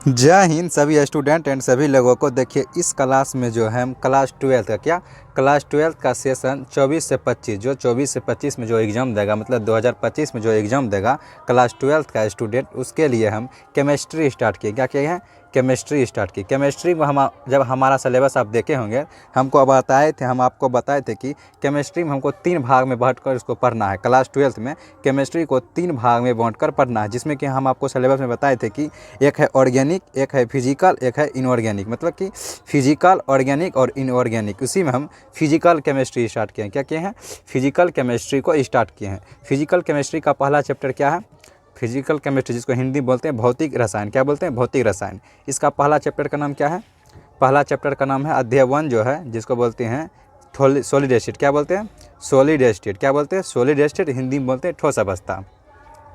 जय हिंद सभी student and सभी लोगों को। देखिए इस क्लास में जो है हम क्लास 12 का क्लास 12 का सेशन 24 से 25 जो 24 से 25 में जो एग्ज़ाम देगा, मतलब 2025 में जो एग्ज़ाम देगा क्लास 12 का स्टूडेंट, उसके लिए हम केमिस्ट्री स्टार्ट किए। क्या किए हैं? केमिस्ट्री स्टार्ट की। केमिस्ट्री में हम जब हमारा सिलेबस आप देखे होंगे, हम आपको बताए थे कि केमिस्ट्री में हमको 3 भाग में बांटकर इसको पढ़ना है। क्लास 12 में केमिस्ट्री को 3 भाग में बांटकर पढ़ना है, जिसमें कि हम आपको सिलेबस में बताए थे कि एक है ऑर्गेनिक, एक है फिजिकल, एक है इनऑर्गेनिक। मतलब कि फिजिकल, ऑर्गेनिक और इनऑर्गेनिक। उसी में हम फिजिकल केमिस्ट्री स्टार्ट किए हैं। क्या किए हैं? फिजिकल केमिस्ट्री को स्टार्ट किए हैं। फिजिकल केमिस्ट्री का पहला चैप्टर क्या है? फिजिकल केमिस्ट्री, जिसको हिंदी बोलते हैं भौतिक रसायन। क्या बोलते हैं? भौतिक रसायन। इसका पहला चैप्टर का नाम क्या है? पहला चैप्टर का नाम है अध्याय 1, जो है जिसको बोलते हैं सॉलिड स्टेट। क्या बोलते हैं? Solid state. क्या बोलते हैं? Solid state. हिंदी में बोलते हैं ठोस अवस्था।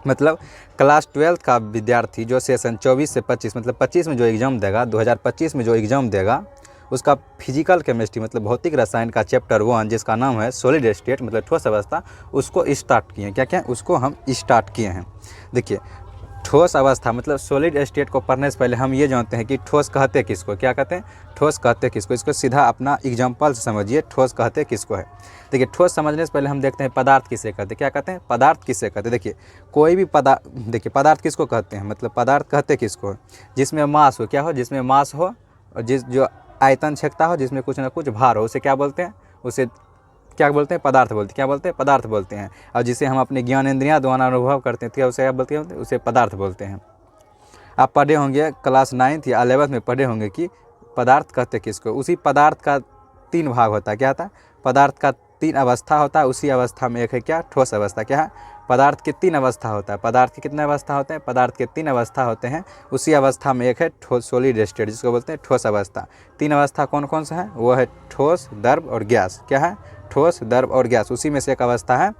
मतलब क्लास 12 का विद्यार्थी जो सेशन 24 से 25, मतलब 25 में जो एग्ज़ाम देगा, 2025 में जो एग्ज़ाम देगा, उसका फिजिकल केमिस्ट्री मतलब भौतिक रसायन का चैप्टर 1, जिसका नाम है सॉलिड स्टेट मतलब ठोस अवस्था, उसको स्टार्ट किए हैं। क्या क्या? उसको हम स्टार्ट किए हैं। देखिए ठोस अवस्था मतलब सॉलिड स्टेट को पढ़ने से पहले हम ये जानते हैं कि ठोस कहते किसको। क्या कहते हैं? ठोस कहते किसको। इसको सीधा अपना एग्जाम्पल से समझिए, ठोस कहते किसको है। देखिए ठोस समझने से पहले हम देखते हैं पदार्थ किसे कहते हैं। क्या कहते हैं? पदार्थ किसे कहते हैं। देखिए कोई भी पदार्थ किसको कहते हैं, मतलब पदार्थ कहते किसको, जिसमें मास हो। क्या हो? जिसमें मास हो और जो आयतन छेकता हो, जिसमें कुछ ना कुछ भार हो, उसे क्या बोलते हैं? उसे क्या बोलते हैं? पदार्थ बोलते हैं। क्या बोलते हैं? पदार्थ बोलते हैं। और जिसे हम अपने ज्ञान इंद्रियां द्वारा अनुभव करते हैं, तो उसे क्या बोलते हैं? उसे पदार्थ बोलते हैं। आप पढ़े होंगे क्लास 9th या 11th में पढ़े होंगे कि पदार्थ कहते किसको। उसी पदार्थ का 3 भाग होता है। क्या होता है? पदार्थ का 3 अवस्था होता है। उसी अवस्था में एक है क्या? ठोस अवस्था। क्या है? पदार्थ के 3 अवस्था होता है। पदार्थ के कितने अवस्था होते हैं? पदार्थ के 3 अवस्था होते हैं। उसी अवस्था में एक है ठोस, सॉलिड स्टेट, जिसको बोलते हैं ठोस अवस्था। 3 अवस्था कौन कौन सा है? वो है ठोस, द्रव और गैस। क्या है? ठोस, द्रव और गैस। उसी में से एक अवस्था है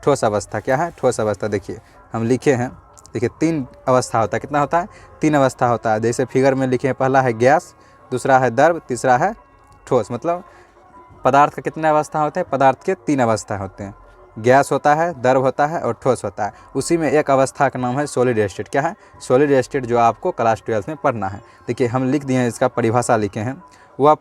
ठोस अवस्था। क्या है? ठोस अवस्था। देखिए हम लिखे हैं, देखिए 3 अवस्था होता है। कितना होता है? 3 अवस्था होता है। जैसे फिगर में लिखे हैं, पहला है गैस, दूसरा है द्रव, तीसरा है ठोस। मतलब पदार्थ का कितने अवस्था होते हैं? पदार्थ के 3 अवस्था होते हैं। गैस होता है, द्रव होता है और ठोस होता है। उसी में एक अवस्था का नाम है सॉलिड स्टेट। क्या है? सॉलिड स्टेट, जो आपको क्लास 12 में पढ़ना है। देखिए हम लिख दिए हैं, इसका परिभाषा लिखे हैं। वह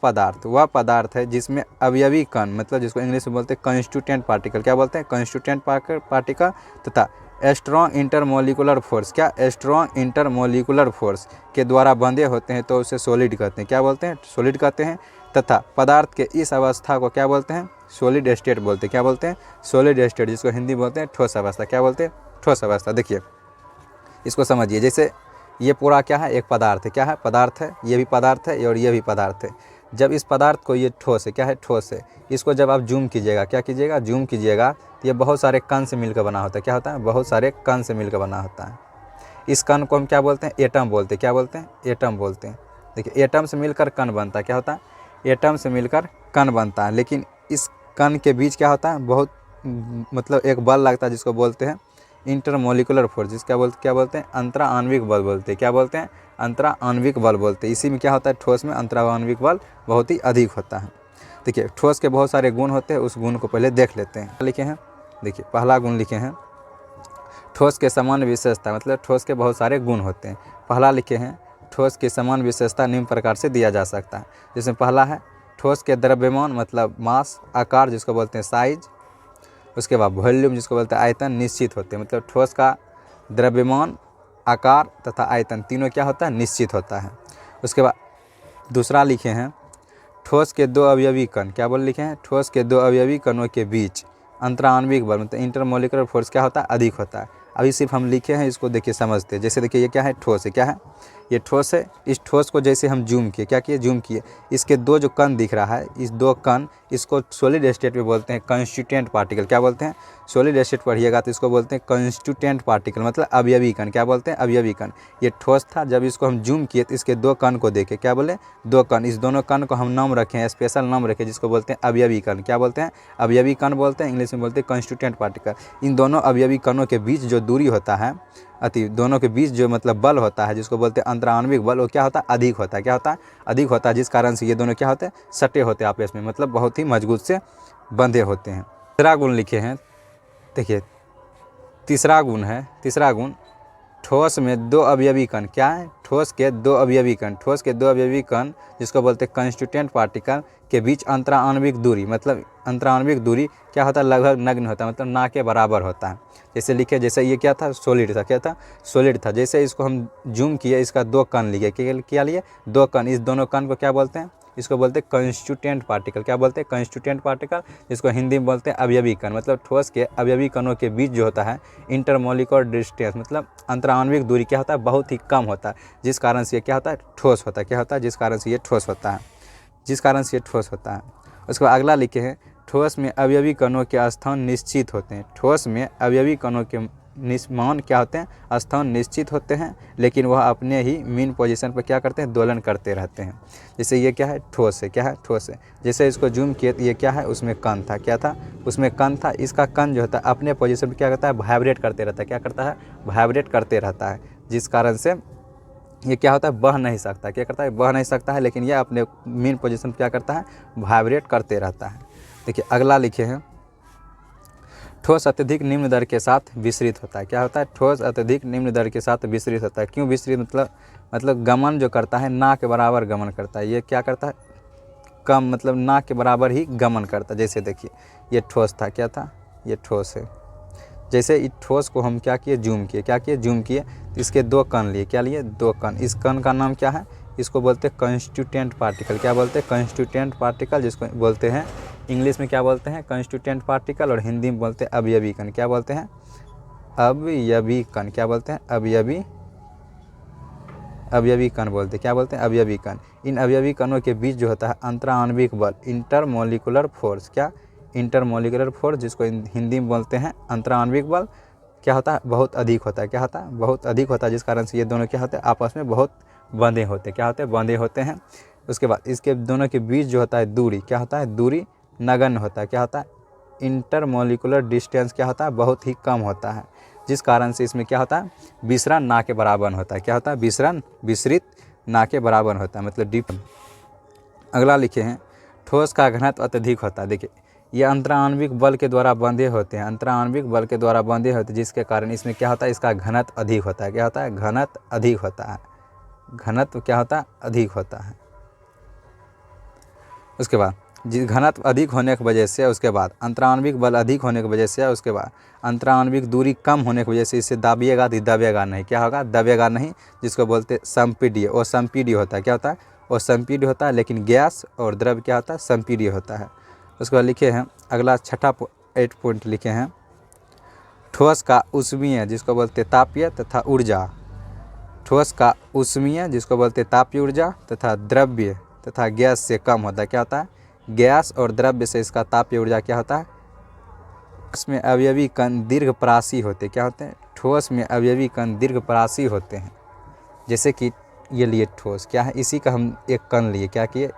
पदार्थ है जिसमें अवयवी कण, मतलब जिसको इंग्लिश में बोलते हैं कंस्टिट्यूएंट पार्टिकल। क्या बोलते हैं? कंस्टिट्यूएंट पार्टिकल तथा स्ट्रॉन्ग इंटरमोलिकुलर फोर्स। क्या? स्ट्रॉन्ग इंटरमोलिकुलर फोर्स के द्वारा बंधे होते हैं, तो उसे सॉलिड कहते हैं। क्या बोलते हैं? सॉलिड कहते हैं। तथा पदार्थ के इस अवस्था को क्या बोलते हैं? सॉलिड स्टेट बोलते हैं। क्या बोलते हैं? सॉलिड स्टेट, जिसको हिंदी बोलते हैं ठोस अवस्था। क्या बोलते हैं? ठोस अवस्था। देखिए इसको समझिए, जैसे ये पूरा क्या है? एक पदार्थ है। क्या है? पदार्थ है। ये भी पदार्थ है और ये भी पदार्थ है। जब इस पदार्थ को, ये ठोस है। क्या है? ठोस है। इसको जब आप जूम कीजिएगा, क्या कीजिएगा? जूम कीजिएगा, तो ये बहुत सारे कण से मिलकर बना होता है। क्या होता है? बहुत सारे कण से मिलकर बना होता है। इस कण को हम क्या बोलते हैं? एटम बोलते हैं। क्या बोलते हैं? एटम बोलते हैं। देखिए एटम से मिलकर कण बनता है। क्या होता है? एटम से मिलकर कण बनता है। लेकिन इस कण के बीच क्या होता है? बहुत मतलब एक बल लगता है, जिसको बोलते हैं इंटरमोलिकुलर फोर्स। जिसका क्या बोलते हैं? अंतरा आणविक बल बोलते हैं। क्या बोलते हैं? अंतरा आणविक बल बोलते हैं। इसी में क्या होता है? ठोस में अंतरा आणविक बल बहुत ही अधिक होता है। देखिए ठोस के बहुत सारे गुण होते हैं, उस गुण को पहले देख लेते हैं। लिखे हैं, देखिए पहला गुण लिखे हैं ठोस के समान विशेषता। मतलब ठोस के बहुत सारे गुण होते हैं। पहला लिखे हैं ठोस की समान विशेषता निम्न प्रकार से दिया जा सकता है। जिसमें पहला है ठोस के द्रव्यमान मतलब मास, आकार जिसको बोलते हैं साइज, उसके बाद वॉल्यूम जिसको बोलते हैं आयतन, निश्चित होते हैं। मतलब ठोस का द्रव्यमान, आकार तथा आयतन तीनों क्या होता है? निश्चित होता है। उसके बाद दूसरा लिखे हैं ठोस के 2 अवयवी कण। क्या बोल लिखे हैं? ठोस के 2 अवयवी कणों के बीच अंतराण्विक बल मतलब इंटरमोलिकुलर फोर्स क्या होता है? अधिक होता है। अभी सिर्फ हम लिखे हैं, इसको देखिए समझते हैं। जैसे देखिए ये क्या है? ठोस है। क्या है? ये ठोस है। इस ठोस को जैसे हम जूम किए, क्या किए? जूम किए, इसके 2 जो कण दिख रहा है, इस 2 कण, इसको सॉलिड स्टेट में बोलते हैं कंस्टिट्यूएंट पार्टिकल। क्या बोलते हैं? सॉलिड स्टेट पढ़िएगा तो इसको बोलते हैं कंस्टिट्यूएंट पार्टिकल मतलब अवयवी कण। क्या बोलते हैं? अवयवी कण। ये ठोस था, जब इसको हम जूम किए तो इसके 2 कण को देखे। क्या बोले? 2 कण। इस दोनों कण को हम नाम रखें, स्पेशल नाम रखें, जिसको बोलते हैं अवयवी कण। क्या बोलते हैं? अवयवी कण बोलते हैं। इंग्लिश में बोलते हैं कंस्टिट्यूएंट पार्टिकल। इन दोनों अवयवी कणों के बीच जो दूरी होता है, दोनों के बीच जो मतलब बल होता है, जिसको बोलते हैं अंतराण्विक बल, वो क्या होता है? अधिक होता है। क्या होता है? अधिक होता है। जिस कारण से ये दोनों क्या होते हैं? सटे होते हैं आपस में, मतलब बहुत ही मजबूत से बंधे होते हैं। तीसरा गुण लिखे हैं, देखिए तीसरा गुण है, तीसरा गुण ठोस में दो अवयवी कण, क्या है, ठोस के दो अवयवी कण, ठोस के दो अवयवी कण जिसको बोलते हैं कंस्टिट्यूएंट पार्टिकल के बीच अंतराण्विक दूरी, मतलब अंतराण्विक दूरी क्या होता है, लगभग नग्न होता है, मतलब ना के बराबर होता है। जैसे लिखे, जैसे ये क्या था, सॉलिड था, क्या था, सॉलिड था। जैसे इसको हम जूम किए, इसका दो कण लिए, क्या लिए, दो कण, इस दोनों कण को क्या बोलते हैं, इसको बोलते हैं कंस्टिट्यूएंट पार्टिकल। क्या बोलते हैं, कंस्टिट्यूएंट पार्टिकल, जिसको हिंदी में बोलते हैं अवयवी कण। मतलब ठोस के अवयवी कणों के बीच जो होता है इंटरमोलिकुलर डिस्टेंस, मतलब अंतराण्विक दूरी क्या होता है, बहुत ही कम होता है, जिस कारण से ये क्या होता है, ठोस होता है। क्या होता है, जिस कारण से ये ठोस होता है, जिस कारण से ये ठोस होता है। उसके बाद अगला लिखे हैं, ठोस में अवयवी कणों के स्थान निश्चित होते हैं। ठोस में अवयवी कणों के मान क्या होते हैं, स्थान निश्चित होते हैं, लेकिन वह अपने ही मीन पोजीशन पर क्या करते हैं, दोलन करते रहते हैं। जैसे ये क्या है, ठोस है, क्या है, ठोस है। जैसे इसको जूम किए तो ये क्या है, उसमें कण था, क्या था, उसमें कण था। इसका कण जो होता है अपने पोजीशन पर क्या करता है, वाइब्रेट करते रहता है। क्या करता है, वाइब्रेट करते रहता है, जिस कारण से ये क्या होता है, बह नहीं सकता। क्या करता है, बह नहीं सकता है, लेकिन यह अपने मेन पोजीशन पर क्या करता है, वाइब्रेट करते रहता है। देखिए अगला लिखे हैं, ठोस अत्यधिक निम्न दर के साथ विसरित होता है। क्या होता है, ठोस अत्यधिक निम्न दर के साथ विसरित होता है। क्यों विसरित, मतलब गमन जो करता है ना के बराबर गमन करता है। ये क्या करता है, कम, मतलब ना के बराबर ही गमन करता है। जैसे देखिए ये ठोस था, क्या था, ये ठोस है। जैसे इस ठोस को हम क्या किए, जूम किए, क्या किए, जूम किए, तो इसके दो कण लिए, क्या लिए, दो कण। इस कण का नाम क्या है, इसको बोलते हैं कंस्टिट्यूएंट पार्टिकल। क्या बोलते हैं, कंस्टिट्यूएंट पार्टिकल, जिसको बोलते हैं इंग्लिश में क्या बोलते हैं, कंस्टिट्यूएंट पार्टिकल, और हिंदी में बोलते हैं अवयवी कण। क्या बोलते हैं, अवयवी कण। क्या बोलते हैं, अवयवी कण बोलते हैं। क्या बोलते हैं, अवयवी कण। इन अवयवी कणों के बीच जो होता है अंतराण्विक बल, इंटरमोलिकुलर फोर्स, क्या, इंटरमोलिकुलर फोर्स, जिसको हिंदी में बोलते हैं अंतराण्विक बल, क्या होता है, बहुत अधिक होता है। क्या होता है, बहुत अधिक होता है, जिस कारण से ये दोनों क्या होते हैं, आपस में बहुत बंधे होते हैं। क्या होते हैं, बंधे होते हैं। उसके बाद इसके दोनों के बीच जो होता है दूरी, क्या होता है, दूरी नगण्य होता है। क्या होता है, इंटरमोलिकुलर डिस्टेंस क्या होता है, बहुत ही कम होता है, जिस कारण से इसमें क्या होता है, विसरण ना के बराबर होता है। क्या होता है, विसरण, विसरित ना के बराबर होता है, मतलब डिप। अगला लिखे हैं, ठोस का घनत्व अत्यधिक होता है। देखिए ये अंतराण्विक बल के द्वारा बंधे होते हैं, अंतराण्विक बल के द्वारा बंधे होते हैं, जिसके कारण इसमें क्या होता है, इसका घनत्व अधिक होता है। क्या होता है, घनत्व अधिक होता है, घनत्व क्या होता है, अधिक होता है। उसके बाद जिस घनत्व अधिक होने की वजह से, उसके बाद अंतराण्विक बल अधिक होने की वजह से, उसके बाद अंतराण्विक दूरी कम होने की वजह से इसे दाबिएगा तो दबेगा नहीं। क्या होगा, दबेगा नहीं, जिसको बोलते हैं संपीड्य। और संपीड्य होता है, क्या होता है, और संपीड्य होता है, लेकिन गैस और द्रव क्या होता है, संपीड्य होता है। उसके बाद लिखे हैं अगला छठा 8 पॉइंट लिखे हैं, ठोस का ऊष्मीय, जिसको बोलते हैं तापीय तथा ऊर्जा, ठोस का ऊष्मीय, जिसको बोलते हैं तापीय ऊर्जा, तथा द्रव्य तथा गैस से कम होता है। क्या होता है, गैस और द्रव्य से इसका तापीय ऊर्जा क्या होता है। इसमें अवयवी कण दीर्घपरासी होते हैं। क्या होते हैं, ठोस में अवयवी कण दीर्घपरासी होते हैं। जैसे कि ये लिए ठोस, क्या है, इसी का हम एक कण लिए, क्या किए,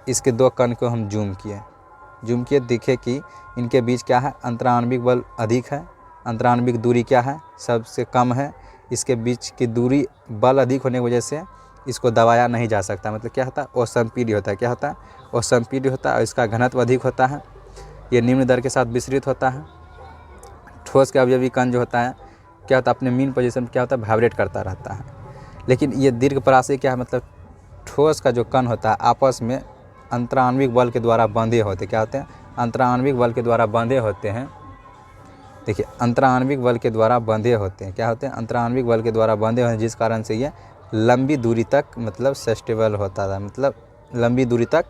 इसके दो कण को हम जूम किए, दिखे कि इनके बीच क्या है, अंतराण्विक बल अधिक है, अंतराण्विक दूरी क्या है, सबसे कम है। इसके बीच की दूरी, बल अधिक होने की वजह से इसको दबाया नहीं जा सकता, मतलब क्या होता है, असंपीड्य होता है। क्या होता है, असंपीड्य होता है, और इसका घनत्व अधिक होता है। ये निम्न दर के साथ विसरित होता है। ठोस के अवयवी कण जो होता है, क्या होता है, अपने मीन पोजीशन पर क्या होता है, वाइब्रेट करता रहता है। लेकिन ये दीर्घपरासी क्या है, मतलब ठोस का जो कण होता है आपस में अंतराण्विक बल के द्वारा बंधे होते। क्या होते हैं, अंतराण्विक बल के द्वारा बंधे होते हैं। देखिए अंतराण्विक बल के द्वारा बंधे होते हैं, क्या होते हैं, अंतराण्विक बल के द्वारा बंधे होते हैं, जिस कारण से ये लंबी दूरी तक मतलब सस्टेबल होता था, मतलब लंबी दूरी तक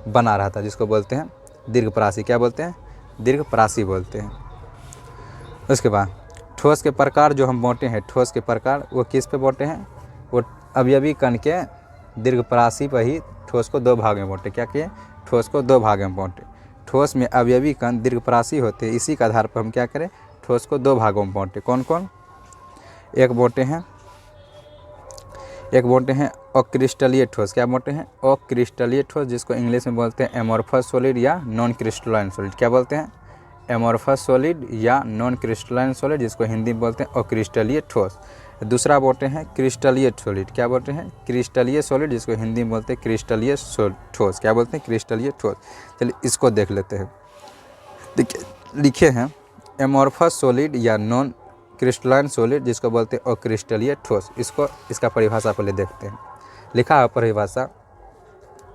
बना रहता है, जिसको बोलते हैं दीर्घपरासी। क्या बोलते हैं, दीर्घपरासी बोलते हैं। उसके बाद ठोस के प्रकार जो हम बांटे हैं, ठोस के प्रकार वो किस पे बांटे हैं, वो अवयवी कण के दीर्घपरासी पर ही ठोस को दो भाग में बांटे। क्या किए, ठोस को दो भाग में बांटे। ठोस में अवयवी कण दीर्घपरासी होते हैं, इसी के आधार पर हम क्या करें, ठोस को दो भागों में बांटे। कौन कौन, एक बांटे हैं अक्रिस्टलीय ठोस। क्या बांटे हैं, अक्रिस्टलीय ठोस, जिसको इंग्लिश में बोलते हैं एमोर्फस सॉलिड या नॉन क्रिस्टलाइन सॉलिड। क्या बोलते हैं, एमोर्फस सॉलिड या नॉन क्रिस्टलाइन सॉलिड, जिसको हिंदी में बोलते हैं अक्रिस्टलीय ठोस। दूसरा बोलते हैं क्रिस्टलीय सॉलिड। क्या बोलते हैं, क्रिस्टलीय सॉलिड, जिसको हिंदी में बोलते हैं क्रिस्टलीय ठोस। क्या बोलते हैं, क्रिस्टलीय ठोस। चलिए इसको देख लेते हैं। देखिए लिखे हैं एमोर्फस सॉलिड या नॉन क्रिस्टलाइन सॉलिड जिसको बोलते हैं अक्रिस्टलीय ठोस। इसका परिभाषा पहले देखते हैं। लिखा है परिभाषा,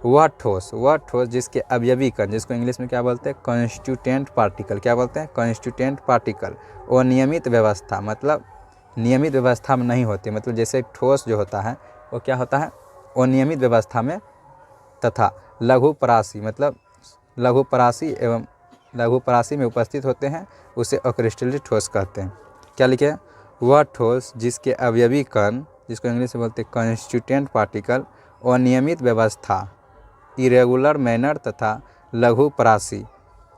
वह ठोस जिसके अवयवी कण, जिसको इंग्लिश में क्या बोलते हैं, कॉन्स्टिट्यूएंट पार्टिकल। क्या बोलते हैं, कॉन्स्टिट्यूएंट पार्टिकल। और नियमित व्यवस्था, मतलब नियमित व्यवस्था में नहीं होती, मतलब जैसे ठोस जो होता है वो क्या होता है, अनियमित व्यवस्था में, तथा लघु परासी, मतलब लघु परासी में उपस्थित होते हैं, उसे अक्रिस्टलीय ठोस कहते हैं। क्या लिखे, वह ठोस जिसके अवयवी कण, जिसको इंग्लिश में बोलते हैं कॉन्स्टिट्यूएंट पार्टिकल, अनियमित व्यवस्था, इरेगुलर मैनर तथा लघु परासी,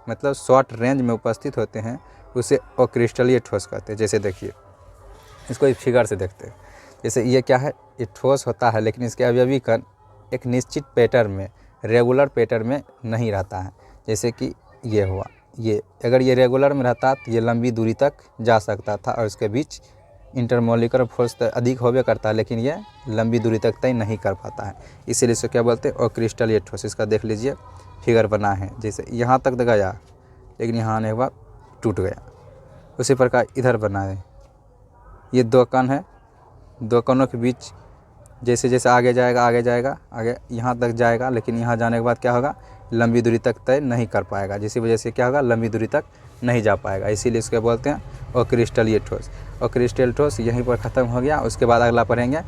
मतलब शॉर्ट रेंज में उपस्थित होते हैं, उसे अक्रिस्टलीय ठोस कहते हैं। जैसे देखिए, इसको एक फिगर से देखते हैं। जैसे ये क्या है, ये ठोस होता है लेकिन इसके अवयवी कण एक निश्चित पैटर्न में, रेगुलर पैटर्न में नहीं रहता है। जैसे कि ये हुआ, ये अगर ये रेगुलर में रहता तो ये लंबी दूरी तक जा सकता था और इसके बीच इंटरमोलिकुलर फोर्स तो अधिक होबे करता है, लेकिन ये लंबी दूरी तक तय नहीं कर पाता है, इसीलिए इसको क्या बोलते हैं, अक्रिस्टलीय ठोस। इसका देख लीजिए फिगर बना है, जैसे यहाँ तक गया लेकिन यहाँ आने के बाद टूट गया। उसी प्रकार इधर बना है, ये दो कण है, दो कणों के बीच जैसे जैसे आगे जाएगा आगे यहाँ तक जाएगा, लेकिन यहाँ जाने के बाद क्या होगा, लंबी दूरी तक तय नहीं कर पाएगा, जिसकी वजह से क्या होगा, लंबी दूरी तक नहीं जा पाएगा, इसीलिए इसके बोलते हैं अक्रिस्टलीय ठोस। अक्रिस्टलीय ठोस यहीं पर ख़त्म हो गया। उसके बाद अगला पढ़ेंगे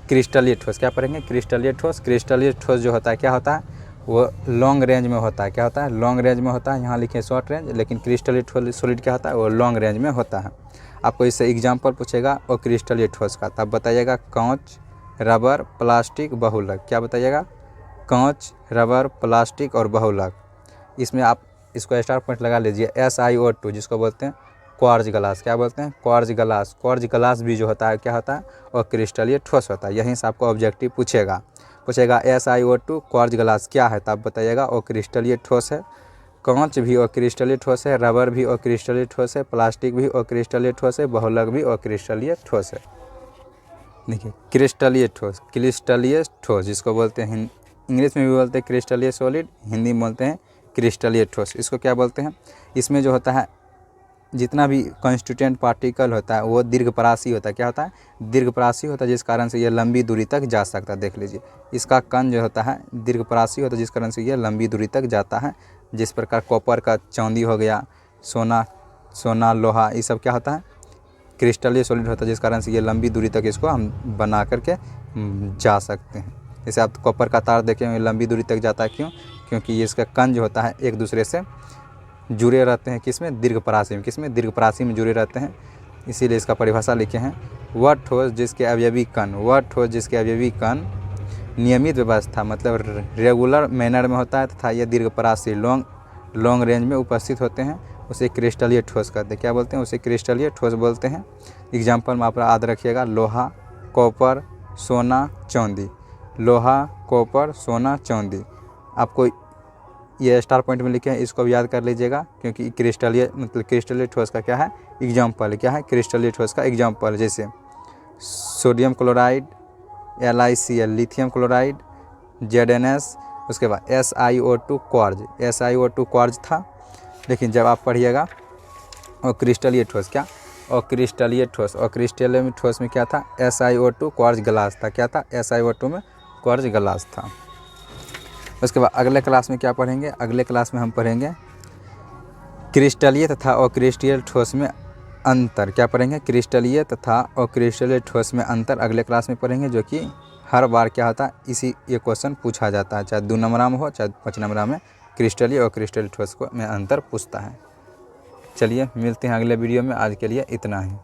क्रिस्टलीय ठोस। क्या पढ़ेंगे, क्रिस्टलीय ठोस। क्रिस्टलीय ठोस जो होता है क्या होता है, वो लॉन्ग रेंज में होता है। क्या होता है, लॉन्ग रेंज में होता है। यहाँ लिखे शॉर्ट रेंज, लेकिन क्रिस्टलीय सॉलिड क्या होता है, वो लॉन्ग रेंज में होता है। आपको इससे एग्जाम्पल पूछेगा अक्रिस्टलीय ठोस का, तब बताइएगा कांच, रबर, प्लास्टिक, बहुलक। क्या बताइएगा, कांच, रबर, प्लास्टिक और बहुलक। इसमें आप इसको स्टार पॉइंट लगा लीजिए। SiO2 जिसको बोलते हैं क्वार्ज ग्लास। क्या बोलते हैं, क्वार्ज ग्लास। क्वार्ज ग्लास भी जो होता है क्या होता है, और क्रिस्टलीय ठोस होता है। यहीं से आपको ऑब्जेक्टिव पूछेगा SiO2 क्वार्ज ग्लास क्या है, तब बताइएगा और क्रिस्टलीय ठोस है। कांच भी और क्रिस्टलीय ठोस है, रबर भी और क्रिस्टलीय ठोस है, प्लास्टिक भी और क्रिस्टलीय ठोस है, बहुलक भी और क्रिस्टलीय ठोस है। देखिए क्रिस्टलीय ठोस जिसको बोलते हैं, इंग्लिश में भी बोलते हैं क्रिस्टलीय सॉलिड, हिंदी में बोलते हैं क्रिस्टलीय ठोस। इसको क्या बोलते हैं, इसमें जो होता है जितना भी कॉन्स्टिट्यूएंट पार्टिकल होता है वो दीर्घपरासी होता है। क्या होता है, दीर्घपरासी होता है, जिस कारण से ये लंबी दूरी तक जा सकता है। देख लीजिए, इसका कण जो होता है दीर्घपरासी होता है, जिस कारण से ये लंबी दूरी तक जाता है। जिस प्रकार कॉपर का चांदी हो गया, सोना लोहा, ये सब क्या होता है, क्रिस्टलीय सॉलिड होता है, जिस कारण से ये लंबी दूरी तक इसको हम बना करके जा सकते हैं। जैसे आप कॉपर का तार देखें, लंबी दूरी तक जाता है। क्यों, क्योंकि ये इसका कण जो होता है एक दूसरे से जुड़े रहते हैं। किसमें, दीर्घपरासी में। किसमें, दीर्घपरासी में जुड़े रहते हैं, इसीलिए इसका परिभाषा लिखे हैं, वह ठोस जिसके अवयवी कण नियमित व्यवस्था, मतलब रेगुलर मैनर में होता है, तथा ये दीर्घपरासी लॉन्ग रेंज में उपस्थित होते हैं, उसे क्रिस्टलीय ठोस कहते हैं। क्या बोलते हैं, उसे क्रिस्टलीय ठोस बोलते हैं। एग्जाम्पल में आप याद रखिएगा, लोहा, कॉपर, सोना, चांदी। लोहा, कॉपर, सोना, चांदी। आपको ये स्टार पॉइंट में लिखे हैं, इसको भी याद कर लीजिएगा, क्योंकि क्रिस्टलीय ठोस का क्या है, एग्जाम्पल क्या है, क्रिस्टलीय ठोस का एग्जाम्पल। जैसे sodium chloride, LiCl lithium chloride, ZnS। उसके बाद SiO2 क्वार्ज था। लेकिन जब आप पढ़िएगा और क्रिस्टलीय ठोस, क्या, और क्रिस्टलीय ठोस में क्या था, SiO2 क्वार्ज ग्लास था। क्या था, SiO2 में क्वार्ज ग्लास था। उसके बाद अगले क्लास में क्या पढ़ेंगे, अगले क्लास में हम पढ़ेंगे क्रिस्टलीय तथा अक्रिस्टलीय ठोस में अंतर। क्या पढ़ेंगे, क्रिस्टलीय तथा अक्रिस्टलीय ठोस में अंतर अगले क्लास में पढ़ेंगे, जो कि हर बार क्या होता है, ये क्वेश्चन पूछा जाता है, चाहे 2 नंबर में हो चाहे 5 नंबर में, क्रिस्टलीय और क्रिस्टलीय ठोस में अंतर पूछता है। चलिए मिलते हैं अगले वीडियो में, आज के लिए इतना ही।